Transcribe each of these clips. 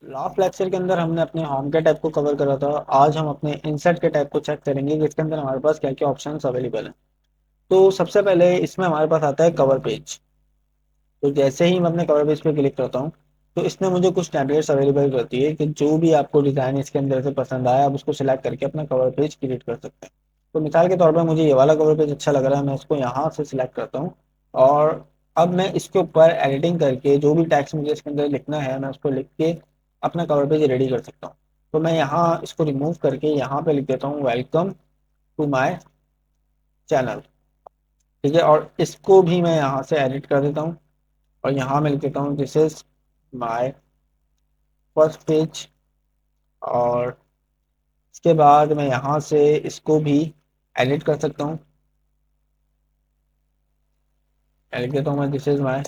Last lecture के अंदर हमने अपने होम के टाइप को कवर करा था। आज हम अपने इंसर्ट के टाइप को चेक करेंगे कि इसके अंदर हमारे पास क्या क्या ऑप्शंस अवेलेबल हैं। तो सबसे पहले इसमें हमारे पास आता है कवर पेज। तो जैसे ही मैं अपने कवर पेज पे क्लिक करता हूँ तो इसने मुझे कुछ टेम्पलेट्स अवेलेबल करती है कि जो भी आपको डिज़ाइन इसके अंदर से पसंद आया आप उसको सिलेक्ट करके अपना कवर पेज क्रिएट कर सकते हैं। तो मिसाल के तौर पर मुझे ये वाला कवर पेज अच्छा लग रहा है, मैं इसको यहाँ से सिलेक्ट करता हूँ और अब मैं इसके ऊपर एडिटिंग करके जो भी टैक्स मुझे इसके अंदर लिखना है मैं उसको लिख के अपना कवर पेज रेडी कर सकता हूँ। तो मैं यहाँ इसको रिमूव करके यहाँ पे लिख देता हूँ वेलकम टू माई चैनल। ठीक है, और इसको भी मैं यहाँ से एडिट कर देता हूँ और यहाँ मैं लिख देता हूँ this is my first page. और इसके बाद मैं यहाँ से इसको भी एडिट कर सकता हूँ, लिख देता हूँ मैं दिस इज माय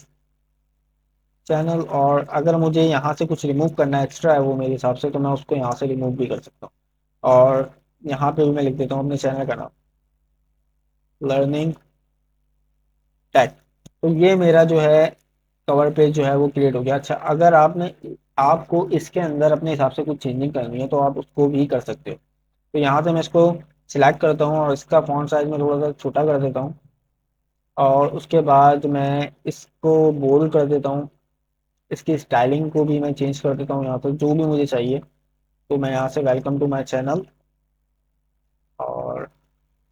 चैनल। और अगर मुझे यहाँ से कुछ रिमूव करना एक्स्ट्रा है वो मेरे हिसाब से, तो मैं उसको यहाँ से रिमूव भी कर सकता हूँ। और यहाँ पे भी मैं लिख देता हूँ अपने चैनल का नाम लर्निंग टैग। तो ये मेरा जो है कवर पेज जो है वो क्रिएट हो गया। अच्छा, अगर आपने आपको इसके अंदर अपने हिसाब से कुछ चेंजिंग करनी है तो आप उसको भी कर सकते हो। तो यहाँ से मैं इसको सिलेक्ट करता हूँ और इसका फॉन्ट साइज में थोड़ा सा छोटा कर देता हूँ और उसके बाद मैं इसको बोल्ड कर देता हूँ। इसकी स्टाइलिंग को भी मैं चेंज कर देता हूँ यहाँ पर जो भी मुझे चाहिए। तो मैं यहाँ से वेलकम टू माई चैनल और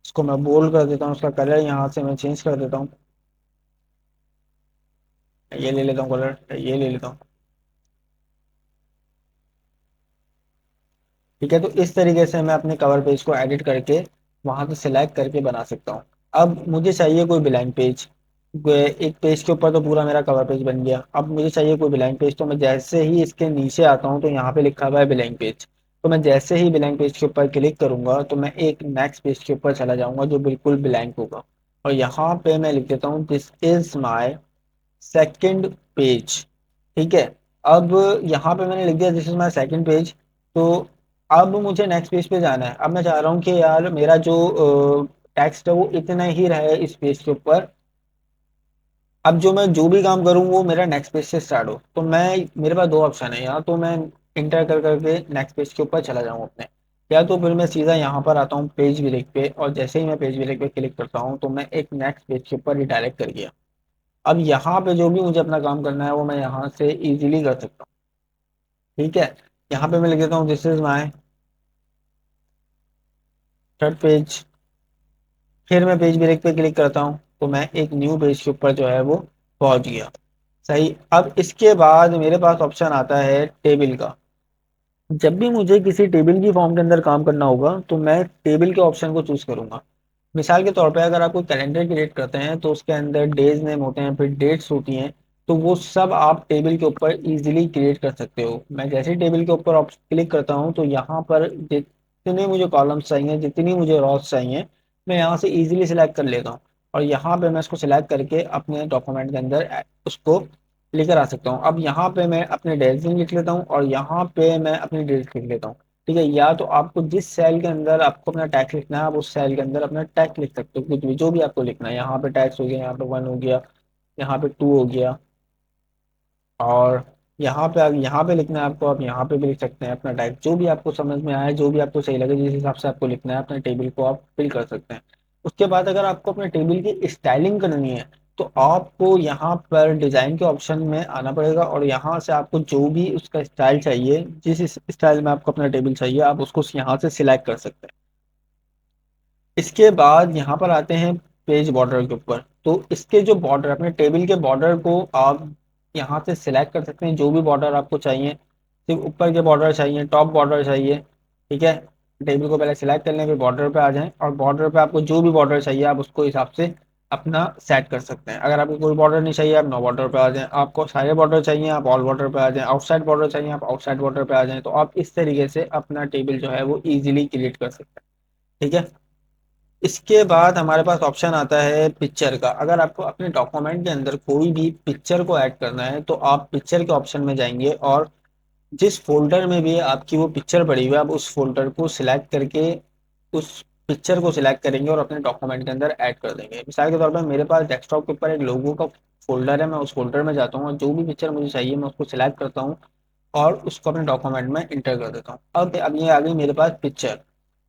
इसको मैं बोल्ड कर देता हूँ। उसका कलर यहाँ से मैं चेंज कर देता हूँ, ये ले लेता हूँ कलर, ये ले लेता हूँ। ठीक है, तो इस तरीके से मैं अपने कवर पेज को एडिट करके वहां से सिलेक्ट करके बना सकता हूँ। अब मुझे चाहिए कोई ब्लैंक पेज। एक पेज के ऊपर तो पूरा मेरा कवर पेज बन गया, अब मुझे चाहिए कोई ब्लैंक पेज। तो मैं जैसे ही इसके नीचे आता हूँ तो यहाँ पे लिखा हुआ है ब्लैंक पेज। तो मैं जैसे ही ब्लैंक पेज के ऊपर क्लिक करूंगा तो मैं एक नेक्स्ट पेज के ऊपर चला जाऊंगा जो बिल्कुल ब्लैंक होगा। और यहाँ पे मैं लिख देता हूँ this is my second page. ठीक है, अब यहाँ पे मैंने लिख दिया this is my second page. तो अब मुझे नेक्स्ट पेज पे जाना है। अब मैं चाह रहा हूँ कि यार मेरा जो टेक्स्ट है वो इतना ही रहे इस पेज के ऊपर। अब जो मैं जो भी काम करूँ वो मेरा नेक्स्ट पेज से स्टार्ट हो। तो मैं मेरे पास दो ऑप्शन है यहाँ, तो मैं इंटर कर करके नेक्स्ट पेज के ऊपर चला जाऊँ अपने, या तो फिर मैं सीधा यहाँ पर आता हूँ पेज ब्रेक पे और जैसे ही मैं पेज ब्रेक पे क्लिक करता हूँ तो मैं एक नेक्स्ट पेज के ऊपर रिडायरेक्ट कर गया। अब यहाँ पे जो भी मुझे अपना काम करना है वो मैं यहाँ से इजीली कर सकता हूँ। ठीक है, यहाँ पे मैं लिख देता हूँ this is my third page. फिर मैं पेज ब्रेक पे क्लिक करता हूँ तो मैं एक न्यू पेज के ऊपर जो है वो पहुंच गया। सही, अब इसके बाद मेरे पास ऑप्शन आता है टेबल का। जब भी मुझे किसी टेबल की फॉर्म के अंदर काम करना होगा तो मैं टेबल के ऑप्शन को चूज करूंगा। मिसाल के तौर पे अगर आप कोई कैलेंडर क्रिएट करते हैं तो उसके अंदर डेज नेम होते हैं, फिर डेट्स होती हैं। तो वो सब आप टेबल के ऊपर इजीली क्रिएट कर सकते हो। मैं जैसे ही टेबल के ऊपर क्लिक करता हूँ तो यहाँ पर जितने मुझे कॉलम्स चाहिए, जितनी मुझे रॉस चाहिए, मैं यहाँ से इजीली सिलेक्ट कर लेता हूँ। और यहाँ पे मैं इसको सिलेक्ट करके अपने डॉक्यूमेंट के अंदर उसको लेकर आ सकता हूँ। अब यहाँ पे मैं अपने डेज लिख लेता हूँ और यहाँ पे मैं अपनी डेट लिख लेता हूँ। ठीक है, या तो आपको जिस सेल के अंदर आपको अपना टैक्स लिखना है आप उस सेल के अंदर अपना टैक्स लिख सकते हो, कुछ भी जो भी आपको लिखना है। यहाँ पे टैक्स हो गया, यहाँ पे वन हो गया, यहाँ पे टू हो गया। और यहाँ पे लिखना है आपको, आप यहाँ पे भी लिख सकते हैं अपना टैक्स, जो भी आपको समझ में आए, जो भी आपको सही लगे, जिस हिसाब से आपको लिखना है अपने टेबल को आप फिल कर सकते हैं। उसके बाद अगर आपको अपने टेबल की स्टाइलिंग करनी है तो आपको यहाँ पर डिजाइन के ऑप्शन में आना पड़ेगा और यहाँ से आपको जो भी उसका स्टाइल चाहिए, जिस स्टाइल में आपको अपना टेबल चाहिए, आप उसको यहाँ से सिलेक्ट कर सकते हैं। इसके बाद यहाँ पर आते हैं पेज बॉर्डर के ऊपर। तो इसके जो बॉर्डर, अपने टेबल के बॉर्डर को आप यहाँ से सिलेक्ट कर सकते हैं, जो भी बॉर्डर आपको चाहिए। सिर्फ ऊपर के बॉर्डर चाहिए, टॉप बॉर्डर चाहिए। ठीक है, टेबल को पहले सिलेक्ट कर लें, फिर बॉर्डर पे आ जाएं और बॉर्डर पे आपको जो भी बॉर्डर चाहिए आप उसको हिसाब से अपना सेट कर सकते हैं। अगर आपको कोई बॉर्डर नहीं चाहिए आप नो बॉर्डर पे आ जाएं, आपको सारे बॉर्डर चाहिए आप ऑल बॉर्डर पे आ जाएं, आउटसाइड बॉर्डर चाहिए आप आउटसाइड बॉर्डर पे आ जाएं। तो आप इस तरीके से अपना टेबल जो है वो इजीली क्रिएट कर सकते हैं। ठीक है, इसके बाद हमारे पास ऑप्शन आता है पिक्चर का। अगर आपको अपने डॉक्यूमेंट के अंदर कोई भी पिक्चर को ऐड करना है तो आप पिक्चर के ऑप्शन में जाएंगे और जिस फोल्डर में भी आपकी वो पिक्चर पड़ी हुई है आप उस फोल्डर को सिलेक्ट करके उस पिक्चर को सिलेक्ट करेंगे और अपने डॉक्यूमेंट के अंदर ऐड कर देंगे। मिसाल के तौर पर मेरे पास डेस्कटॉप के ऊपर एक लोगो का फोल्डर है, मैं उस फोल्डर में जाता हूँ और जो भी पिक्चर मुझे चाहिए मैं उसको सिलेक्ट करता हूँ और उसको अपने डॉक्यूमेंट में इंटर कर देता हूँ। अब ये आ गई मेरे पास पिक्चर।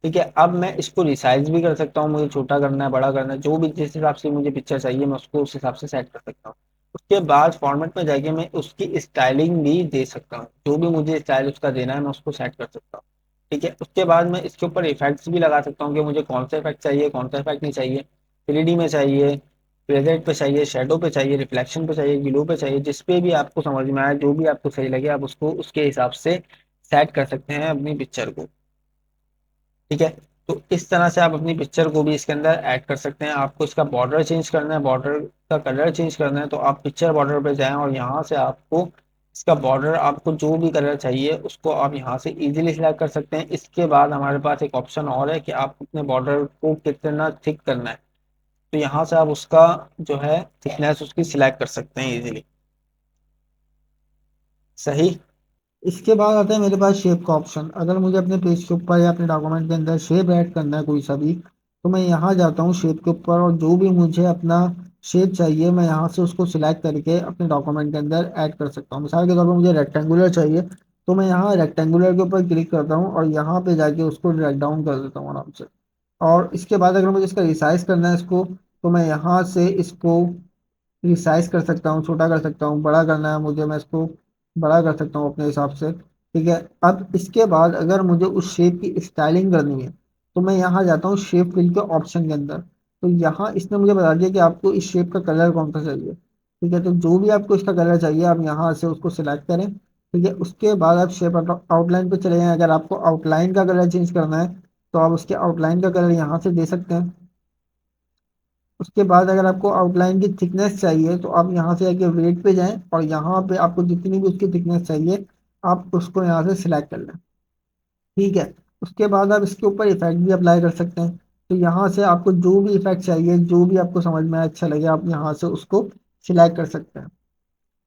ठीक है, अब मैं इसको रिसाइज भी कर सकता हूँ, मुझे छोटा करना है बड़ा करना है, जो भी जिस हिसाब से मुझे पिक्चर चाहिए मैं उसको उस हिसाब से सेट कर सकता हूँ। उसके बाद फॉर्मेट में जाके मैं उसकी स्टाइलिंग भी दे सकता हूँ, जो भी मुझे स्टाइल उसका देना है मैं उसको सेट कर सकता हूँ। ठीक है, उसके बाद मैं इसके ऊपर इफेक्ट्स भी लगा सकता हूँ कि मुझे कौन सा इफेक्ट चाहिए कौन सा इफेक्ट नहीं चाहिए, 3D में चाहिए, प्रेजेंट पे चाहिए, शेडो पे चाहिए, रिफ्लेक्शन पे चाहिए, ग्लो पे चाहिए, जिस पे भी आपको समझ में आए, जो भी आपको सही लगे आप उसको उसके हिसाब से सेट कर सकते हैं अपनी पिक्चर को। ठीक है, तो इस तरह से आप अपनी पिक्चर को भी इसके अंदर ऐड कर सकते हैं। आपको इसका बॉर्डर चेंज करना है, बॉर्डर का कलर चेंज करना है, तो आप पिक्चर बॉर्डर पे जाएं और यहाँ से आपको इसका बॉर्डर, आपको जो भी कलर चाहिए उसको आप यहाँ से इजीली सिलेक्ट कर सकते हैं। इसके बाद हमारे पास एक ऑप्शन और है कि आप अपने बॉर्डर को कितना थिक करना है, तो यहाँ से आप उसका जो है थिकनेस उसकी सिलेक्ट कर सकते हैं इजीली। सही। इसके बाद आता है मेरे पास शेप का ऑप्शन। अगर मुझे अपने पेज के ऊपर या अपने डॉक्यूमेंट के अंदर शेप ऐड करना है कोई सा भी, तो मैं यहाँ जाता हूँ शेप के ऊपर, और जो भी मुझे अपना शेप चाहिए मैं यहाँ से उसको सिलेक्ट करके अपने डॉक्यूमेंट के अंदर ऐड कर सकता हूँ। मिसाल के तौर पर मुझे रेक्टेंगुलर चाहिए, तो मैं यहाँ रेक्टेंगुलर के ऊपर क्लिक करता हूँ और यहाँ पे जाके उसको ड्रैग डाउन कर देता हूँ आराम से। और इसके बाद अगर मुझे इसका रिसाइज करना है इसको, तो मैं यहाँ से इसको रिसाइज कर सकता हूँ, छोटा कर सकता हूँ, बड़ा करना है मुझे मैं इसको बड़ा कर सकता हूँ अपने हिसाब से। ठीक है, अब इसके बाद अगर मुझे उस शेप की स्टाइलिंग करनी है, तो मैं यहाँ जाता हूँ शेप फिल के ऑप्शन के अंदर। तो यहाँ इसने मुझे बता दिया कि आपको इस शेप का कलर कौन सा चाहिए। ठीक है, तो जो भी आपको इसका कलर चाहिए आप यहाँ से उसको सिलेक्ट करें। ठीक है, उसके बाद आप शेप आउटलाइन पे चले जाएं। अगर आपको आउटलाइन का कलर चेंज करना है, तो आप उसके आउटलाइन का कलर यहाँ से दे सकते हैं। उसके बाद अगर आपको आउटलाइन की थिकनेस चाहिए, तो आप यहाँ से आके वेट पे जाएं और यहाँ पे आपको जितनी भी उसकी थिकनेस चाहिए आप उसको यहाँ से सिलेक्ट कर लें। ठीक है, उसके बाद आप इसके ऊपर इफेक्ट भी अप्लाई कर सकते हैं। तो यहाँ से आपको जो भी इफेक्ट चाहिए, जो भी आपको समझ में आए अच्छा लगे, आप यहाँ से उसको सिलेक्ट कर सकते हैं।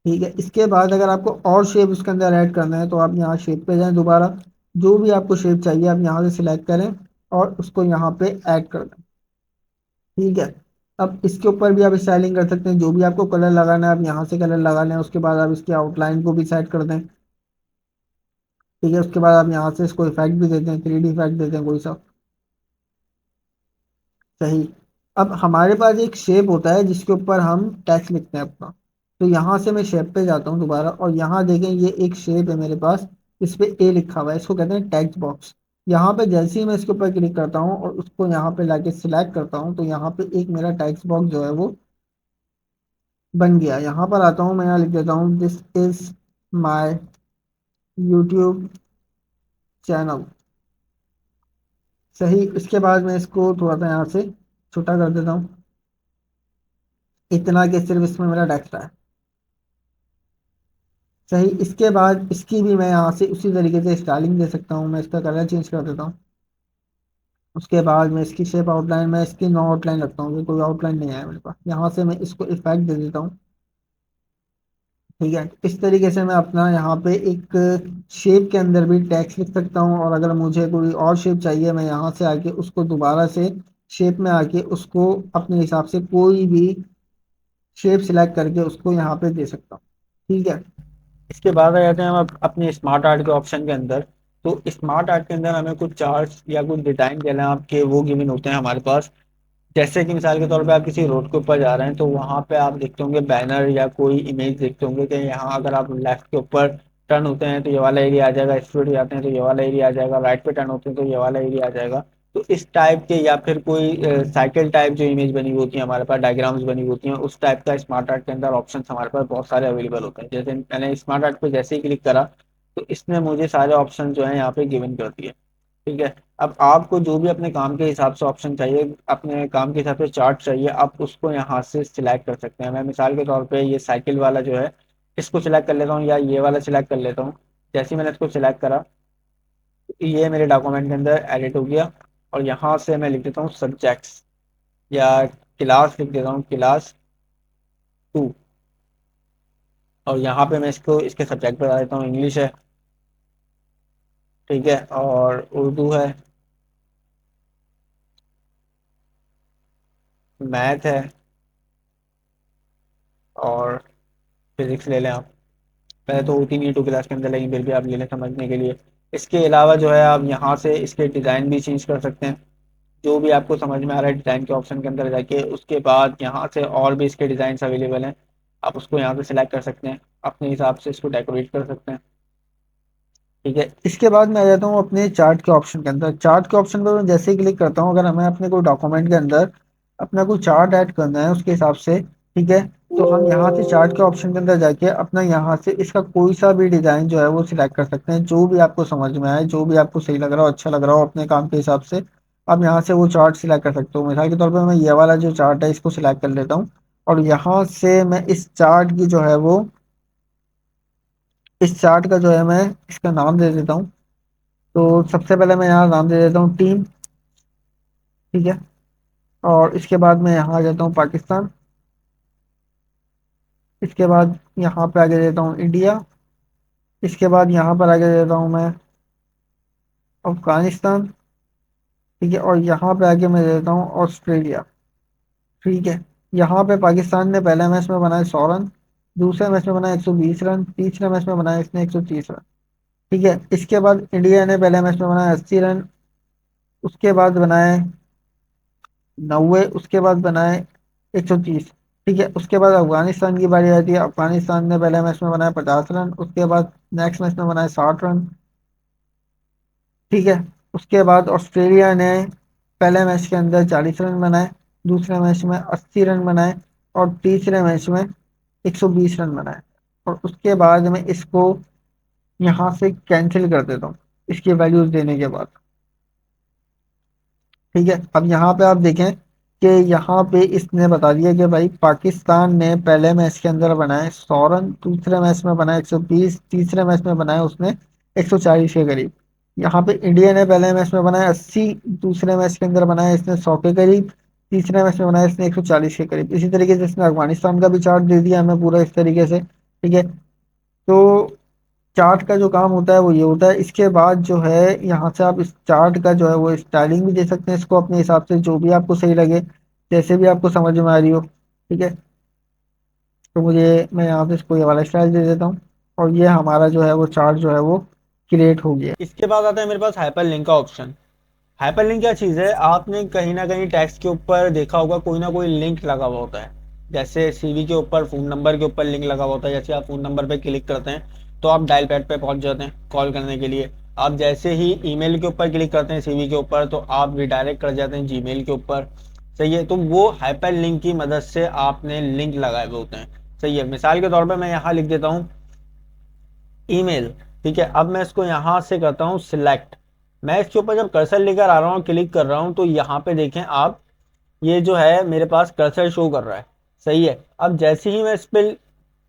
ठीक है, इसके बाद अगर आपको और शेप उसके अंदर ऐड करना है, तो आप यहाँ शेप पे जाएं दोबारा, जो भी आपको शेप चाहिए आप यहाँ से सिलेक्ट करें और उसको यहाँ पे ऐड कर दें। ठीक है, अब इसके ऊपर भी आप स्टाइलिंग कर सकते हैं, जो भी आपको कलर लगाना है आप यहाँ से कलर लगा लें। उसके बाद आप इसकी आउटलाइन को भी सेट कर दें। ठीक है, उसके बाद आप यहाँ से इसको इफेक्ट भी देते हैं, 3D इफेक्ट देते हैं कोई सा। सही। अब हमारे पास एक शेप होता है जिसके ऊपर हम टेक्स्ट लिखते हैं अपना। तो यहाँ से मैं शेप पे जाता हूँ दोबारा, और यहाँ देखें ये एक शेप है मेरे पास, इस पे ए लिखा हुआ है, इसको कहते हैं टेक्स्ट बॉक्स। यहाँ पे जैसे ही मैं इसके ऊपर क्लिक करता हूँ और उसको यहाँ पे लाके सिलेक्ट करता हूँ, तो यहाँ पे एक मेरा टेक्स्ट बॉक्स जो है वो बन गया। यहाँ पर आता हूँ, मैं यहाँ लिख देता हूँ this is my YouTube channel. सही। इसके बाद मैं इसको थोड़ा सा यहाँ से छोटा कर देता हूँ, इतना कि सिर्फ इसमें मेरा टेक्स्ट है। सही। इसके बाद इसकी भी मैं यहाँ से उसी तरीके से स्टाइलिंग दे सकता हूँ, मैं इसका कलर चेंज कर देता हूँ। उसके बाद मैं इसकी शेप आउटलाइन, मैं इसकी नो आउटलाइन रखता हूँ कि कोई आउटलाइन नहीं आया मेरे पास। यहाँ से मैं इसको इफेक्ट दे देता हूँ। ठीक है, इस तरीके से मैं अपना यहाँ पे एक शेप के अंदर भी टेक्स्ट लिख सकता हूँ, और अगर मुझे कोई और शेप चाहिए मैं यहाँ से आके उसको दोबारा से शेप में आके उसको अपने हिसाब से कोई भी शेप सिलेक्ट करके उसको यहाँ पे दे सकता हूँ। ठीक है, इसके बाद आ जाते हैं हम अपने स्मार्ट आर्ट के ऑप्शन के अंदर। तो स्मार्ट आर्ट के अंदर हमें कुछ चार्ट्स या कुछ डिजाइन कहना है आपके वो गिवन होते हैं हमारे पास। जैसे कि मिसाल के तौर पे आप किसी रोड के ऊपर जा रहे हैं, तो वहां पे आप देखते होंगे बैनर या कोई इमेज देखते होंगे कि यहाँ अगर आप लेफ्ट के ऊपर टर्न होते हैं तो ये वाला एरिया आ जाएगा, स्ट्रेट जाते हैं तो ये वाला एरिया आ जाएगा, राइट पे टर्न होते हैं तो ये वाला एरिया आ जाएगा। तो इस टाइप के, या फिर कोई साइकिल टाइप जो इमेज बनी हुई होती है हमारे पास, डायग्राम्स बनी हुई होती हैं, उस टाइप का स्मार्ट आर्ट के अंदर ऑप्शन हमारे पास बहुत सारे अवेलेबल होते हैं। जैसे मैंने स्मार्ट आर्ट पे जैसे ही क्लिक करा, तो इसने मुझे सारे ऑप्शन जो है यहाँ पे गिवन कर दिए। ठीक है, अब आपको जो भी अपने काम के हिसाब से ऑप्शन चाहिए, अपने काम के हिसाब से चार्ट चाहिए, आप उसको यहाँ से सिलेक्ट कर सकते हैं। मैं मिसाल के तौर पे ये साइकिल वाला जो है इसको सिलेक्ट कर लेता हूँ, या ये वाला सिलेक्ट कर लेता हूँ। जैसे ही मैंने इसको सिलेक्ट करा, तो ये मेरे डॉक्यूमेंट के अंदर एडिट हो गया। और यहाँ से मैं लिख देता हूँ सब्जेक्ट्स, या क्लास लिख देता हूँ, क्लास 2। और यहाँ पे मैं इसको इसके सब्जेक्ट बता देता हूँ, इंग्लिश है। ठीक है, और उर्दू है, मैथ है, और फिजिक्स ले लें आप। पहले तो होती नहीं है 2 क्लास के अंदर, लेकिन फिर भी आप ले लें समझने के लिए। इसके अलावा जो है आप यहाँ से इसके डिज़ाइन भी चेंज कर सकते हैं, जो भी आपको समझ में आ रहा है डिज़ाइन के ऑप्शन के अंदर जाके। उसके बाद यहाँ से और भी इसके डिज़ाइन अवेलेबल हैं, आप उसको यहाँ से सिलेक्ट कर सकते हैं, अपने हिसाब से इसको डेकोरेट कर सकते हैं। ठीक है, इसके बाद मैं आ जाता हूँ अपने चार्ट के ऑप्शन के अंदर। चार्ट के ऑप्शन पर मैं जैसे ही क्लिक करता हूँ, अगर हमें अपने कोई डॉक्यूमेंट के अंदर अपना कोई चार्ट ऐड करना है उसके हिसाब से, ठीक है, तो हम यहाँ से चार्ट के ऑप्शन के अंदर जाके अपना यहाँ से इसका कोई सा भी डिज़ाइन जो है वो सिलेक्ट कर सकते हैं, जो भी आपको समझ में आए, जो भी आपको सही लग रहा हो, अच्छा लग रहा हो अपने काम के हिसाब से, आप यहाँ से वो चार्ट सिलेक्ट कर सकते हो। मिसाल के तौर पर मैं ये वाला जो चार्ट है इसको सिलेक्ट कर लेता हूँ, और यहाँ से मैं इस चार्ट की जो है वो, इस चार्ट का जो है मैं इसका नाम दे देता हूँ। तो सबसे पहले मैं यहाँ नाम दे देता हूँ टीम, ठीक है, और इसके बाद मैं यहाँ आ जाता हूँ पाकिस्तान। इसके बाद यहाँ पे आगे देता हूँ इंडिया। इसके बाद यहाँ पर आगे देता हूँ मैं अफगानिस्तान, ठीक है, और यहाँ पे आगे मैं देता हूँ ऑस्ट्रेलिया। ठीक है, यहाँ पे पाकिस्तान ने पहले मैच में बनाए 100 रन, दूसरे मैच में बनाए 120 रन, तीसरे मैच में बनाए इसने 130 रन। ठीक है, इसके बाद इंडिया ने पहले मैच में बनाए 80 रन, उसके बाद बनाए 90, उसके बाद बनाए 130। ठीक है, उसके बाद अफगानिस्तान की बारी आती है। अफगानिस्तान ने पहले मैच में बनाए 50 रन, उसके बाद नेक्स्ट मैच में बनाए 60 रन। ठीक है, उसके बाद ऑस्ट्रेलिया ने पहले मैच के अंदर 40 रन बनाए, दूसरे मैच में 80 रन बनाए, और तीसरे मैच में 120 रन बनाए। और उसके बाद मैं इसको यहाँ से कैंसिल कर देता हूँ इसकी वैल्यूज देने के बाद। ठीक है, अब यहाँ पे आप देखें कि यहाँ पे इसने बता दिया कि भाई पाकिस्तान ने पहले मैच के अंदर बनाए 100 रन, दूसरे मैच में बनाए 120, तीसरे मैच में बनाए उसने 140 के करीब। यहाँ पे इंडिया ने पहले मैच में बनाए 80, दूसरे मैच के अंदर बनाए इसने 100 के करीब, तीसरे मैच में बनाए इसने 140 के करीब। इसी तरीके से इसने अफगानिस्तान का भी चार्ट दे दिया हमें पूरा इस तरीके से। ठीक है, तो चार्ट का जो काम होता है वो ये होता है। इसके बाद जो है यहाँ से आप इस चार्ट का जो है वो स्टाइलिंग भी दे सकते हैं इसको अपने हिसाब से, जो भी आपको सही लगे, जैसे भी आपको समझ में आ रही हो। ठीक है, तो मैं यहाँ पे इसको ये वाला स्टाइल दे देता हूँ, और ये हमारा जो है वो चार्ट जो है वो क्रिएट हो गया। इसके बाद आता है मेरे पास हाइपर लिंक का ऑप्शन। हाइपर लिंक क्या चीज़ है, आपने कहीं ना कहीं टेक्स्ट के ऊपर देखा होगा कोई ना कोई लिंक लगा हुआ होता है। जैसे सीवी के ऊपर फोन नंबर के ऊपर लिंक लगा हुआ होता है, जैसे आप फोन नंबर पे क्लिक करते हैं तो आप डायल पैड पे पहुंच जाते हैं कॉल करने के लिए। आप जैसे ही ईमेल के ऊपर क्लिक करते हैं सीवी के ऊपर तो आप रिडायरेक्ट कर जाते हैं जीमेल के ऊपर। सही है, तो वो हाइपर लिंक की मदद से आपने लिंक लगाए हुए होते हैं। सही है, मिसाल के तौर पर मैं यहाँ लिख देता हूँ ईमेल। ठीक है, अब मैं इसको यहाँ से करता हूँ सिलेक्ट। मैं इसके ऊपर जब कर्सर लेकर आ रहा हूँ क्लिक कर रहा हूँ तो यहाँ पे देखें आप, ये जो है मेरे पास कर्सर शो कर रहा है। सही है, अब जैसे ही मैं इस पे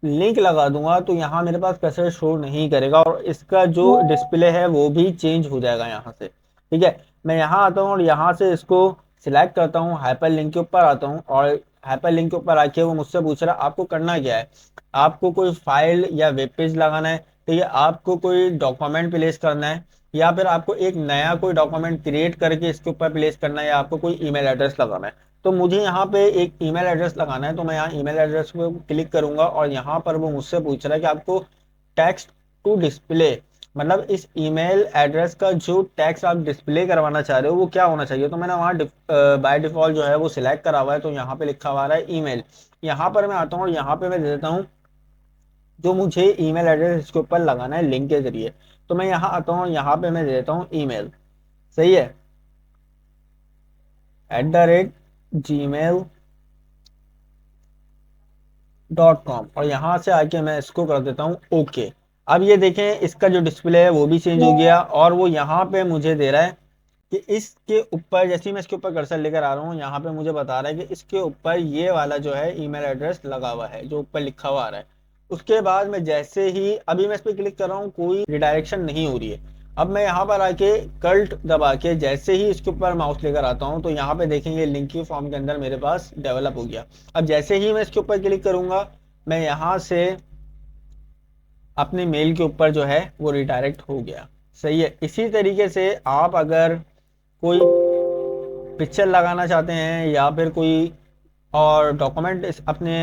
लिंक लगा दूंगा तो यहाँ मेरे पास कर्सर शो नहीं करेगा, और इसका जो डिस्प्ले है वो भी चेंज हो जाएगा यहाँ से। ठीक है, मैं यहाँ आता हूँ और यहाँ से इसको सिलेक्ट करता हूँ, हाइपर लिंक के ऊपर आता हूँ, और हाइपर लिंक के ऊपर आके वो मुझसे पूछ रहा है आपको करना क्या है। आपको कोई फाइल या वेब पेज लगाना है, ठीक है, आपको कोई डॉक्यूमेंट प्लेस करना है, या फिर आपको एक नया कोई डॉक्यूमेंट क्रिएट करके इसके ऊपर प्लेस करना है, या आपको कोई ईमेल एड्रेस लगाना है। तो मुझे यहाँ पे एक ईमेल एड्रेस लगाना है, तो मैं यहाँ ईमेल एड्रेस पे क्लिक करूंगा, और यहाँ पर वो मुझसे पूछ रहा है कि आपको टेक्स्ट टू डिस्प्ले, मतलब इस ईमेल एड्रेस का जो टेक्स्ट आप डिस्प्ले करवाना चाह रहे हो वो क्या होना चाहिए। तो मैंने वहाँ बाय डिफॉल्ट जो है वो सिलेक्ट करा हुआ है, तो यहाँ पे लिखा हुआ है ईमेल। यहाँ पर मैं आता हूँ और यहाँ पे मैं दे देता हूँ जो मुझे ईमेल एड्रेस इसके ऊपर लगाना है लिंक के जरिए। तो मैं यहाँ आता हूँ, यहाँ पे मैं दे देता हूँ ईमेल। सही है, @gmail.com, और यहाँ से आके मैं इसको कर देता हूँ ओके। अब ये देखें इसका जो डिस्प्ले है वो भी चेंज हो गया, और वो यहाँ पे मुझे दे रहा है कि इसके ऊपर, जैसे ही मैं इसके ऊपर कर्सर लेकर आ रहा हूँ यहाँ पे मुझे बता रहा है कि इसके ऊपर ये वाला जो है ईमेल एड्रेस लगा हुआ है जो ऊपर लिखा हुआ आ रहा है। उसके बाद मैं जैसे ही अभी मैं इस पर क्लिक कर रहा हूँ कोई रिडायरेक्शन नहीं हो रही है। अब मैं यहाँ पर आके कल्ट दबा के जैसे ही इसके ऊपर माउस लेकर आता हूँ तो यहाँ पे देखेंगे लिंक की फॉर्म के अंदर मेरे पास डेवलप हो गया। अब जैसे ही मैं इसके ऊपर क्लिक करूंगा मैं यहाँ से अपने मेल के ऊपर जो है वो रिडायरेक्ट हो गया। सही है, इसी तरीके से आप अगर कोई पिक्चर लगाना चाहते हैं या फिर कोई और डॉक्यूमेंट अपने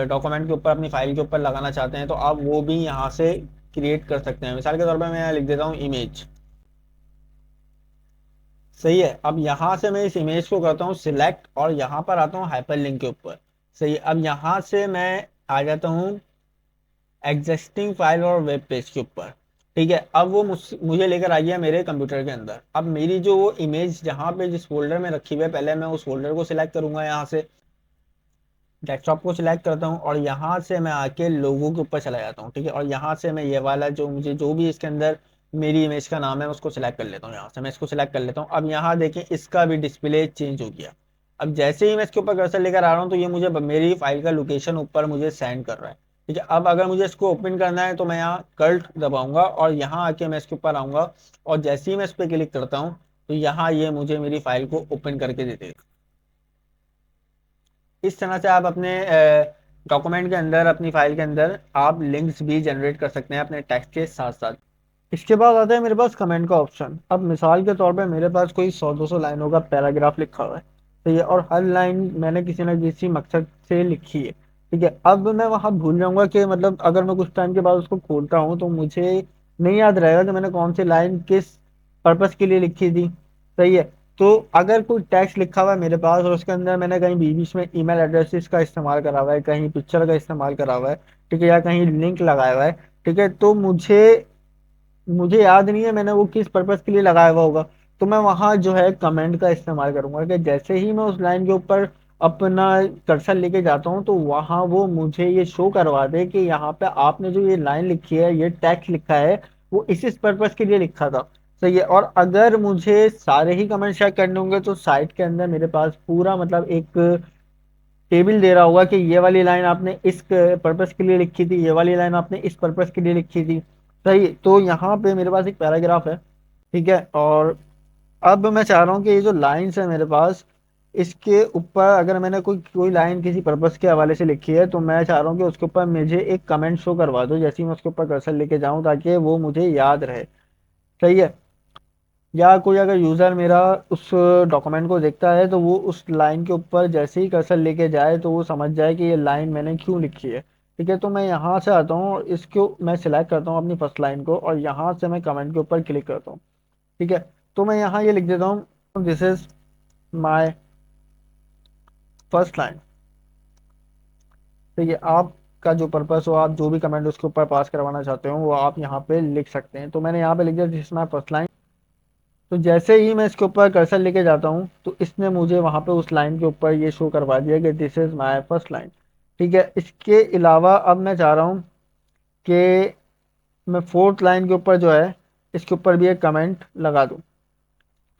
डॉक्यूमेंट के ऊपर, अपनी फाइल के ऊपर लगाना चाहते हैं तो आप वो भी यहाँ से क्रिएट कर सकते हैं। मिसाल के तौर पर मैं यहाँ लिख देता हूँ इमेज। सही है। अब यहाँ से मैं इस इमेज को करता हूँ सिलेक्ट और यहाँ पर आता हूँ हाइपरलिंक के ऊपर। सही है। अब यहाँ से मैं आ जाता हूँ एग्जिस्टिंग फाइल और वेब पेज के ऊपर। ठीक है। अब वो मुझे लेकर आई है मेरे कंप्यूटर के अंदर। अब मेरी जो वो इमेज जहाँ पे जिस फोल्डर में रखी हुई है, पहले मैं उस फोल्डर को सिलेक्ट करूंगा, यहाँ से डेस्कटॉप को सिलेक्ट करता हूँ और यहाँ से मैं आके लोगों के ऊपर चला जाता हूँ। ठीक है। और यहाँ से मैं ये वाला जो मुझे जो भी इसके अंदर मेरी इमेज का नाम है उसको सिलेक्ट कर लेता हूँ। यहाँ से मैं इसको सिलेक्ट कर लेता हूँ। अब यहाँ देखें इसका भी डिस्प्ले चेंज हो गया। अब जैसे ही मैं इसके ऊपर कर्सर लेकर आ रहा हूँ तो ये मुझे मेरी फाइल का लोकेशन ऊपर मुझे सेंड कर रहा है। ठीक है। अब अगर मुझे इसको ओपन करना है तो मैं यहाँ कल्ट दबाऊंगा और यहाँ आके मैं इसके ऊपर आऊंगा और जैसे ही मैं इस पर क्लिक करता हूँ तो यहाँ ये मुझे मेरी फाइल को ओपन करके दे देगा। इस तरह से आप अपने डॉक्यूमेंट के अंदर, अपनी फाइल के अंदर आप लिंक्स भी जनरेट कर सकते हैं अपने टेक्स्ट के साथ साथ। इसके बाद आता है मेरे पास कमेंट का ऑप्शन। अब मिसाल के तौर पे मेरे पास कोई 100-200 लाइनों का पैराग्राफ लिखा हुआ है। ठीक है। और हर लाइन मैंने किसी न किसी मकसद से लिखी है। ठीक है। अब मैं वहां भूल जाऊंगा कि मतलब अगर मैं कुछ टाइम के बाद उसको खोलता हूँ तो मुझे नहीं याद रहेगा कि मैंने कौन सी लाइन किस पर्पस के लिए लिखी थी। सही है। तो अगर कोई टेक्स्ट लिखा हुआ है मेरे पास और उसके अंदर मैंने कहीं बीच बीच में ईमेल एड्रेसेस का इस्तेमाल करा हुआ है, कहीं पिक्चर का इस्तेमाल करा हुआ है, ठीक है, या कहीं लिंक लगाया हुआ है, ठीक है, तो मुझे मुझे याद नहीं है मैंने वो किस पर्पस के लिए लगाया हुआ होगा। तो मैं वहां जो है कमेंट का इस्तेमाल करूंगा कि जैसे ही मैं उस लाइन के ऊपर अपना कर्सर लेके जाता हूँ तो वहां वो मुझे ये शो करवा दे कि यहाँ पे आपने जो ये लाइन लिखी है, ये टेक्स्ट लिखा है, वो इस पर्पस के लिए लिखा था। सही है। और अगर मुझे सारे ही कमेंट चेक करने होंगे तो साइट के अंदर मेरे पास पूरा मतलब एक टेबल दे रहा होगा कि ये वाली लाइन आपने इस पर्पस के लिए लिखी थी, ये वाली लाइन आपने इस पर्पस के लिए लिखी थी। सही। तो यहाँ पे मेरे पास एक पैराग्राफ है। ठीक है। और अब मैं चाह रहा हूँ कि ये जो लाइंस है मेरे पास, इसके ऊपर अगर मैंने कोई कोई लाइन किसी पर्पस के हवाले से लिखी है तो मैं चाह रहा हूँ कि उसके ऊपर मुझे एक कमेंट शो करवा दो जैसे ही मैं उसके ऊपर कर्सर लेके जाऊँ, ताकि वो मुझे याद रहे। सही है। या कोई अगर यूज़र मेरा उस डॉक्यूमेंट को देखता है तो वो उस लाइन के ऊपर जैसे ही कर्सर लेके जाए तो वो समझ जाए कि ये लाइन मैंने क्यों लिखी है। ठीक है। तो मैं यहाँ से आता हूँ और इसको मैं सिलेक्ट करता हूँ अपनी फर्स्ट लाइन को और यहाँ से मैं कमेंट के ऊपर क्लिक करता हूँ। ठीक है। तो मैं यहाँ ये लिख देता हूँ this is my first line. ठीक है। आपका जो पर्पस हो, आप जो भी कमेंट उसके ऊपर पास करवाना चाहते हो वो आप यहाँ पे लिख सकते हैं। तो मैंने यहाँ पे लिख दिया this is my first line. तो जैसे ही मैं इसके ऊपर कर्सर लेके जाता हूँ तो इसने मुझे वहां पे उस लाइन के ऊपर ये शो करवा दिया कि this is my first line. ठीक है। इसके अलावा अब मैं चाह रहा हूँ कि मैं फोर्थ लाइन के ऊपर जो है इसके ऊपर भी एक कमेंट लगा दूँ।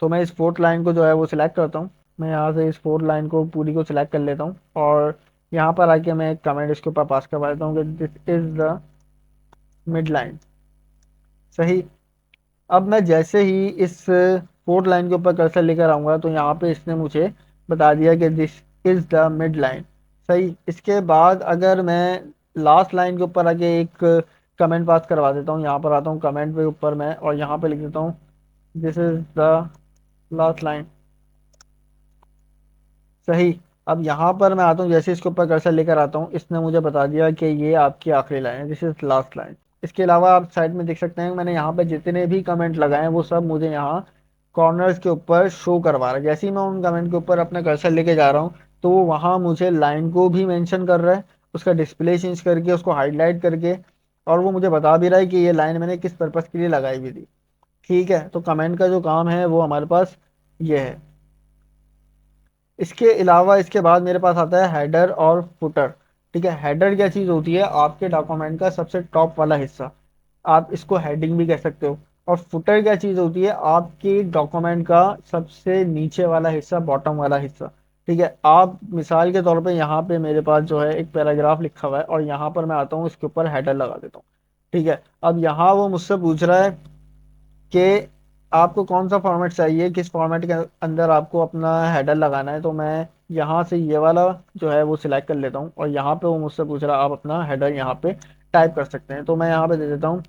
तो मैं इस फोर्थ लाइन को जो है वो सिलेक्ट करता हूँ। मैं यहाँ से इस फोर्थ लाइन को पूरी को सिलेक्ट कर लेता हूँ और यहाँ पर आके मैं एक कमेंट इसके ऊपर पास करवा देता हूँ कि this is the mid line. सही। अब मैं जैसे ही इस फोर्थ लाइन के ऊपर कर्सर लेकर आऊंगा तो यहाँ पे इसने मुझे बता दिया कि this is the mid line. सही। इसके बाद अगर मैं लास्ट लाइन के ऊपर आके एक कमेंट पास करवा देता हूँ, यहाँ पर आता हूँ कमेंट पे ऊपर मैं और यहाँ पे लिख देता हूँ this is the last line. सही। अब यहाँ पर मैं आता हूँ, जैसे इसके ऊपर कर्सर लेकर आता हूँ इसने मुझे बता दिया कि ये आपकी आखिरी लाइन है, दिस इज लास्ट लाइन। इसके अलावा आप साइड में देख सकते हैं मैंने यहाँ पे जितने भी कमेंट लगाए हैं वो सब मुझे यहाँ कॉर्नर्स के ऊपर शो करवा रहा है। जैसे ही मैं उन कमेंट के ऊपर अपना कर्सर लेके जा रहा हूँ तो वो वहाँ मुझे लाइन को भी मेंशन कर रहा है, उसका डिस्प्ले चेंज करके, उसको हाईलाइट करके, और वो मुझे बता भी रहा है कि ये लाइन मैंने किस पर्पज़ के लिए लगाई हुई थी। ठीक है। तो कमेंट का जो काम है वो हमारे पास ये है। इसके अलावा इसके बाद मेरे पास आता है हेडर और फुटर। ठीक है। हेडर क्या चीज़ होती है? आपके डॉक्यूमेंट का सबसे टॉप वाला हिस्सा, आप इसको हेडिंग भी कह सकते हो। और फुटर क्या चीज़ होती है? आपकी डॉक्यूमेंट का सबसे नीचे वाला हिस्सा, बॉटम वाला हिस्सा। ठीक है। आप मिसाल के तौर पे यहाँ पे मेरे पास जो है एक पैराग्राफ लिखा हुआ है और यहाँ पर मैं आता हूँ इसके ऊपर हेडर लगा देता हूँ। ठीक है। अब यहाँ वो मुझसे पूछ रहा है कि आपको कौन सा फॉर्मेट चाहिए, किस फॉर्मेट के अंदर आपको अपना हेडर लगाना है। तो मैं यहाँ से ये वाला जो है वो सिलेक्ट कर लेता हूँ और यहाँ पे वो मुझसे पूछ रहा है आप अपना हेडर यहाँ पे टाइप कर सकते हैं। तो मैं यहाँ पे दे देता हूँ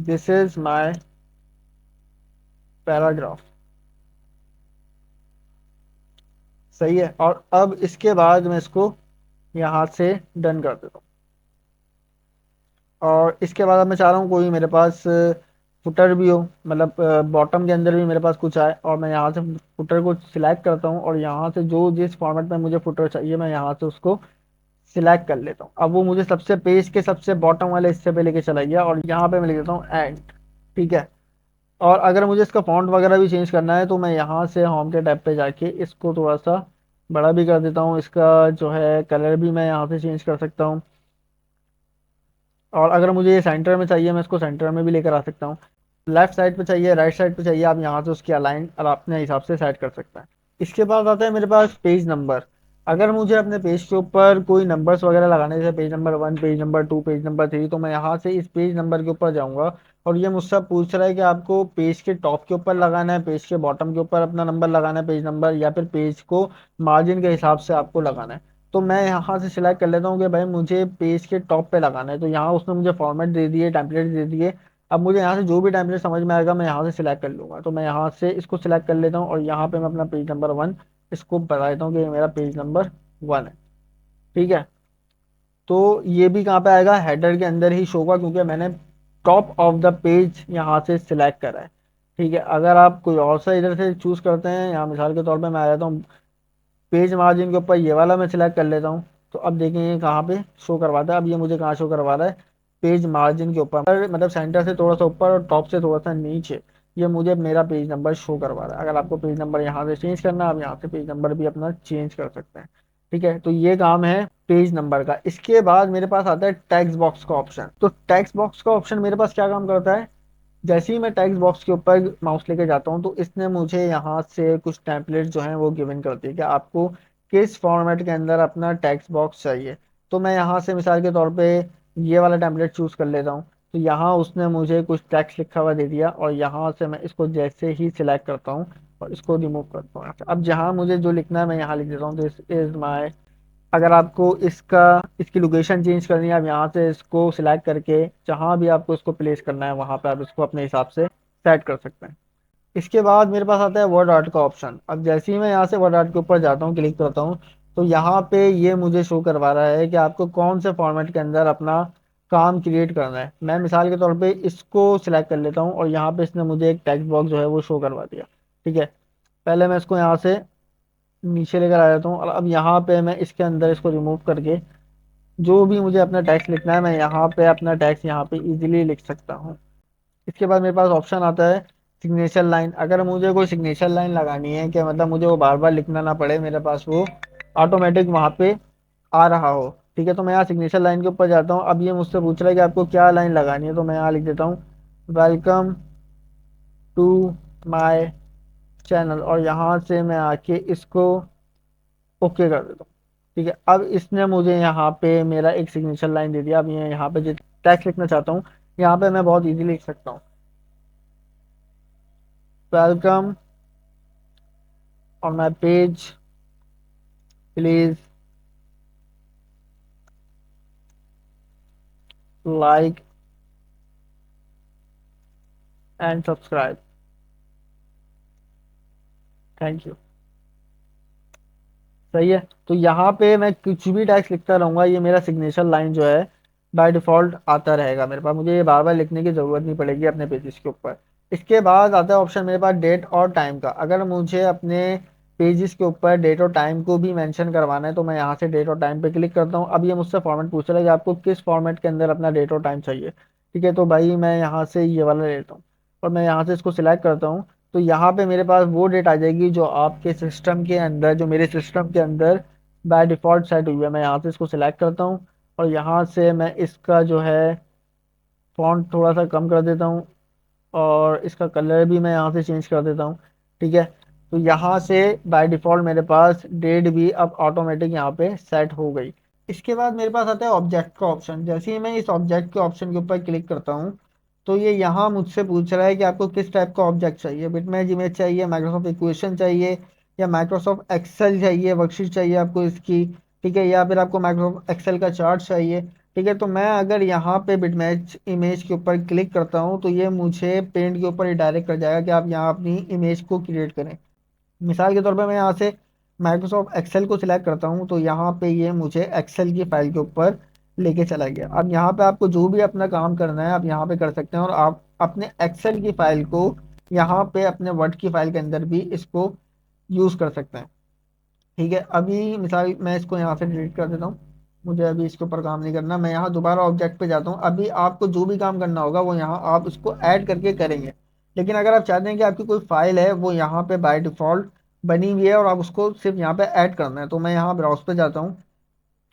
दिस इज माय पैराग्राफ। सही है। और अब इसके बाद मैं इसको यहाँ से डन कर देता हूँ। और इसके बाद अब मैं चाह रहा हूँ कोई मेरे पास फुटर भी हो, मतलब बॉटम के अंदर भी मेरे पास कुछ आए, और मैं यहाँ से फुटर को सिलेक्ट करता हूँ, और यहाँ से जो जिस फॉर्मेट में मुझे फुटर चाहिए मैं यहाँ से उसको सिलेक्ट कर लेता हूँ। अब वो मुझे सबसे पेज के सबसे बॉटम वाले हिस्से पे लेके चला गया, और यहाँ पे मैं लिख देता हूँ एंड। ठीक है। और अगर मुझे इसका फॉन्ट वगैरह भी चेंज करना है तो मैं यहाँ से होम के टैब पे जाके इसको थोड़ा सा बड़ा भी कर देता हूँ। इसका जो है कलर भी मैं यहाँ से चेंज कर सकता हूँ। और अगर मुझे ये सेंटर में चाहिए मैं इसको सेंटर में भी लेकर आ सकता हूँ। लेफ्ट साइड पे चाहिए, राइट साइड पे चाहिए, आप यहाँ से उसकी अलाइन और अपने हिसाब से सेट कर सकते हैं। इसके बाद आता है मेरे पास पेज नंबर। अगर मुझे अपने पेज के ऊपर कोई नंबर्स वगैरह लगाने, जैसे page number 1, page number 2, page number 3, तो मैं यहाँ से इस पेज नंबर के ऊपर जाऊंगा, और ये मुझसे पूछ रहा है कि आपको पेज के टॉप के ऊपर लगाना है, पेज के बॉटम के ऊपर अपना नंबर लगाना है पेज नंबर, या फिर पेज को मार्जिन के हिसाब से आपको लगाना है। तो मैं यहाँ से सिलेक्ट कर लेता हूँ कि भाई मुझे पेज के टॉप पे लगाना है। तो यहाँ उसने मुझे फॉर्मेट दे दिए, टेम्पलेट दे दिए। अब मुझे यहाँ से जो भी टेम्पलेट समझ में आएगा मैं यहाँ से सिलेक्ट कर लूंगा। तो मैं यहाँ से इसको सिलेक्ट कर लेता हूँ, और यहाँ पे मैं अपना पेज नंबर 1 इसको बता देता हूँ कि ये मेरा पेज नंबर 1 है। ठीक है। तो ये भी कहाँ पे आएगा, हेडर के अंदर ही शो होगा, क्योंकि मैंने टॉप ऑफ द पेज यहाँ से सिलेक्ट करा है। ठीक है। अगर आप कोई और सा इधर से चूज करते हैं, यहाँ मिसाल के तौर पे मैं आ जाता हूँ पेज मार्जिन के ऊपर, ये वाला मैं सिलेक्ट कर लेता हूँ। तो अब देखें ये कहाँ पे शो करवाता है। अब ये मुझे कहाँ शो करवा रहा है, पेज मार्जिन के ऊपर, मतलब सेंटर से थोड़ा सा ऊपर और टॉप से थोड़ा सा नीचे। ये मुझे मेरा पेज नंबर शो करवा रहा है। अगर आपको पेज नंबर यहाँ से चेंज करना है, आप यहाँ से पेज नंबर भी अपना चेंज कर सकते हैं। ठीक है। तो ये काम है पेज नंबर का। इसके बाद मेरे पास आता है टेक्स्ट बॉक्स का ऑप्शन। तो टेक्स्ट बॉक्स का ऑप्शन मेरे पास क्या काम करता है, जैसे ही मैं टेक्स्ट बॉक्स के ऊपर माउस लेके जाता हूँ तो इसने मुझे यहाँ से कुछ टेम्पलेट जो हैं वो गिवन करती है कि आपको किस फॉर्मेट के अंदर अपना टेक्स्ट बॉक्स चाहिए। तो मैं यहाँ से मिसाल के तौर पे ये वाला टेम्पलेट चूज कर लेता हूँ। तो यहाँ उसने मुझे कुछ टेक्स्ट लिखा हुआ दे दिया, और यहाँ से मैं इसको जैसे ही सिलेक्ट करता हूँ और इसको रिमूव करता हूँ। अब जहाँ मुझे जो लिखना है मैं यहाँ लिख देता हूँ, दिस इज माई। अगर आपको इसकी लोकेशन चेंज करनी है, आप यहाँ से इसको सिलेक्ट करके जहाँ भी आपको इसको प्लेस करना है वहाँ पे आप इसको अपने हिसाब से सेट कर सकते हैं। इसके बाद मेरे पास आता है वर्ड आर्ट का ऑप्शन। अब जैसे ही मैं यहाँ से वर्ड आर्ट के ऊपर जाता हूँ, क्लिक करता हूँ, तो यहाँ पे ये मुझे शो करवा रहा है कि आपको कौन से फॉर्मेट के अंदर अपना काम क्रिएट करना है। मैं मिसाल के तौर पे इसको सिलेक्ट कर लेता हूँ, और यहाँ पे इसने मुझे एक टेक्स्ट बॉक्स जो है वो शो करवा दिया। ठीक है। पहले मैं इसको यहाँ से नीचे लेकर आ जाता हूँ, और अब यहाँ पे मैं इसके अंदर इसको रिमूव करके जो भी मुझे अपना टैक्स लिखना है मैं यहाँ पे अपना टैक्स यहाँ पे इजीली लिख सकता हूँ। इसके बाद मेरे पास ऑप्शन आता है सिग्नेचर लाइन। अगर मुझे कोई सिग्नेचर लाइन लगानी है कि मतलब मुझे वो बार बार लिखना ना पड़े, मेरे पास वो ऑटोमेटिक वहाँ पे आ रहा हो। ठीक है। तो मैं यहाँ सिग्नेचर लाइन के ऊपर जाता हूँ। अब ये मुझसे पूछ रहा है कि आपको क्या लाइन लगानी है, तो मैं यहाँ लिख देता हूँ वेलकम टू माय चैनल, और यहाँ से मैं आके इसको ओके कर देता हूँ। ठीक है। अब इसने मुझे यहाँ पे मेरा एक सिग्नेचर लाइन दे दिया। अब ये यहाँ पे जो टेक्स्ट लिखना चाहता हूँ यहाँ पे मैं बहुत इजीली लिख सकता हूँ, welcome on my page, please like and subscribe, thank you. सही है। तो यहाँ पे मैं कुछ भी टेक्स्ट लिखता रहूंगा, ये मेरा सिग्नेचर लाइन जो है बाय डिफॉल्ट आता रहेगा मेरे पास, मुझे ये बार बार लिखने की जरूरत नहीं पड़ेगी अपने पेजेस के ऊपर। इसके बाद आता है ऑप्शन मेरे पास डेट और टाइम का। अगर मुझे अपने पेजेस के ऊपर डेट और टाइम को भी मेंशन करवाना है तो मैं यहाँ से डेट और टाइम पे क्लिक करता हूँ। अब ये मुझसे फॉर्मेट पूछ रहा है कि आपको किस फॉर्मेट के अंदर अपना डेट और टाइम चाहिए। ठीक है। तो भाई मैं यहाँ से ये वाला लेता हूँ, और मैं यहाँ से इसको सिलेक्ट करता हूँ। तो यहाँ पे मेरे पास वो डेट आ जाएगी जो आपके सिस्टम के अंदर, जो मेरे सिस्टम के अंदर बाय डिफॉल्ट सेट हुई है। मैं यहाँ से इसको सिलेक्ट करता हूँ, और यहाँ से मैं इसका जो है फॉन्ट थोड़ा सा कम कर देता हूँ, और इसका कलर भी मैं यहाँ से चेंज कर देता हूँ। ठीक है। तो यहाँ से बाय डिफॉल्ट मेरे पास डेट भी अब ऑटोमेटिक यहाँ पे सेट हो गई। इसके बाद मेरे पास आता है ऑब्जेक्ट का ऑप्शन। जैसे ही मैं इस ऑब्जेक्ट के ऑप्शन के ऊपर क्लिक करता हूँ तो ये यहाँ मुझसे पूछ रहा है कि आपको किस टाइप का ऑब्जेक्ट चाहिए, बिटमैच इमेज चाहिए, माइक्रोसॉफ्ट इक्वेशन चाहिए, या माइक्रोसॉफ्ट एक्सेल चाहिए, वर्कशीट चाहिए आपको इसकी। ठीक है। या फिर आपको माइक्रोसॉफ्ट एक्सेल का चार्ट चाहिए। ठीक है। तो मैं अगर यहाँ पे बिटमैच इमेज के ऊपर क्लिक करता हूँ तो ये मुझे पेंट के ऊपर ही डायरेक्ट कर जाएगा कि आप यहाँ अपनी इमेज को क्रिएट करें। मिसाल के तौर पे मैं यहाँ से माइक्रोसॉफ्ट एक्सेल को सिलेक्ट करता हूँ तो यहाँ पे ये मुझे एक्सेल की फाइल के ऊपर लेके चला गया। अब यहाँ पे आपको जो भी अपना काम करना है आप यहाँ पे कर सकते हैं, और आप अपने एक्सेल की फाइल को यहाँ पे अपने वर्ड की फाइल के अंदर भी इसको यूज कर सकते हैं। ठीक है, अभी मिसाल मैं इसको यहाँ से डिलीट कर देता हूँ, मुझे अभी इसके ऊपर काम नहीं करना। मैं यहाँ दोबारा ऑब्जेक्ट पे जाता हूँ। अभी आपको जो भी काम करना होगा वो यहाँ आप इसको ऐड करके करेंगे। लेकिन अगर आप चाहते हैं कि आपकी कोई फाइल है वो यहाँ पे बाय डिफॉल्ट बनी हुई है और आप उसको सिर्फ यहाँ पे ऐड करना है, तो मैं यहाँ ब्राउज पे जाता हूँ,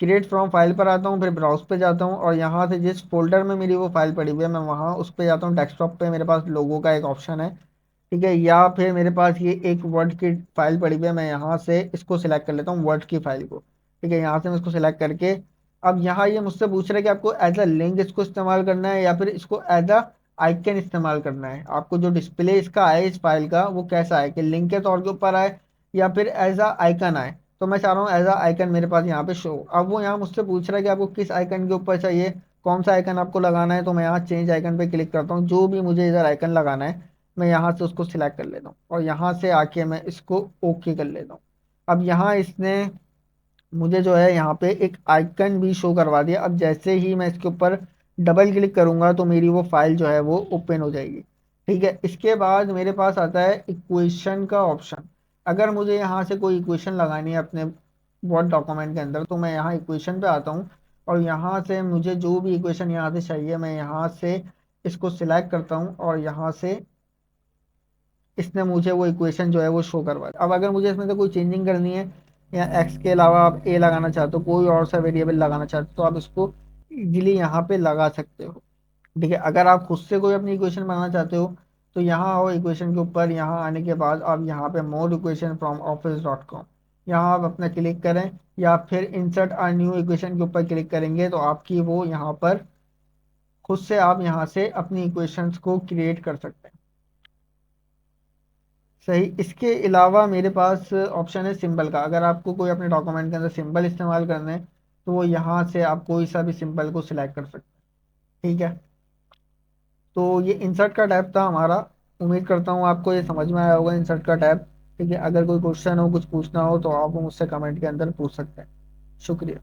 क्रिएट फ्रॉम फाइल पर आता हूँ, फिर ब्राउज पे जाता हूँ और यहाँ से जिस फोल्डर में मेरी वो फाइल पड़ी हुई है मैं वहाँ उस पे जाता हूँ। डेस्कटॉप पे मेरे पास लोगो का एक ऑप्शन है, ठीक है, या फिर मेरे पास ये एक वर्ड की फाइल पड़ी हुई है, मैं यहाँ से इसको सिलेक्ट कर लेता हूँ वर्ड की फाइल को। ठीक है, यहाँ से मैं इसको सिलेक्ट करके अब यहाँ ये मुझसे पूछ रहा है कि आपको एज अ लिंक इसको इस्तेमाल करना है या फिर इसको एज अ आइकन इस्तेमाल करना है। आपको जो डिस्प्ले इसका आए इस फाइल का वो कैसा है, कि लिंक के तौर के ऊपर आए या फिर एज अ आइकन आए। तो मैं चाह रहा हूँ एज अ आइकन मेरे पास यहाँ पे शो। अब वो यहाँ मुझसे पूछ रहा है कि आपको किस आइकन के ऊपर चाहिए, कौन सा आइकन आपको लगाना है। तो मैं यहाँ चेंज आइकन पे क्लिक करता हूँ, जो भी मुझे इधर आइकन लगाना है मैं यहाँ से उसको सिलेक्ट कर लेता हूँ और यहाँ से आके मैं इसको ओके कर लेता हूँ। अब यहाँ इसने मुझे जो है यहाँ पे एक आइकन भी शो करवा दिया। अब जैसे ही मैं इसके ऊपर डबल क्लिक करूंगा तो मेरी वो फाइल जो है वो ओपन हो जाएगी। ठीक है, इसके बाद मेरे पास आता है इक्वेशन का ऑप्शन। अगर मुझे यहाँ से कोई इक्वेशन लगानी है अपने वर्ड डॉक्यूमेंट के अंदर तो मैं यहाँ इक्वेशन पे आता हूँ और यहाँ से मुझे जो भी इक्वेशन यहाँ से चाहिए मैं यहाँ से इसको सिलेक्ट करता हूँ और यहाँ से इसने मुझे वो इक्वेशन जो है वो शो करवा दिया। अब अगर मुझे इसमें से कोई चेंजिंग करनी है या एक्स के अलावा आप ए लगाना चाहते हो, कोई और सा वेरिएबल लगाना चाहते हो, तो आप इसको इजीली यहाँ पे लगा सकते हो। ठीक है, अगर आप खुद से कोई अपनी इक्वेशन बनाना चाहते हो तो यहाँ आओ इक्वेशन के ऊपर, यहाँ आने के बाद आप यहाँ पे मोर इक्वेशन फ्रॉम office.com यहाँ आप अपना क्लिक करें या फिर इंसर्ट अ न्यू इक्वेशन के ऊपर क्लिक करेंगे तो आपकी वो यहाँ पर खुद से आप यहाँ से अपनी इक्वेशंस को क्रिएट कर सकते हैं। सही, इसके अलावा मेरे पास ऑप्शन है सिंबल का। अगर आपको कोई अपने डॉक्यूमेंट के अंदर सिंबल इस्तेमाल करना है तो वो यहाँ से आप कोई सा भी सिंबल को सिलेक्ट कर सकते हैं। ठीक है, तो ये इंसर्ट का टैब था हमारा। उम्मीद करता हूँ आपको ये समझ में आया होगा इंसर्ट का टैब। ठीक है, अगर कोई क्वेश्चन हो कुछ पूछना हो तो आप मुझसे कमेंट के अंदर पूछ सकते हैं। शुक्रिया।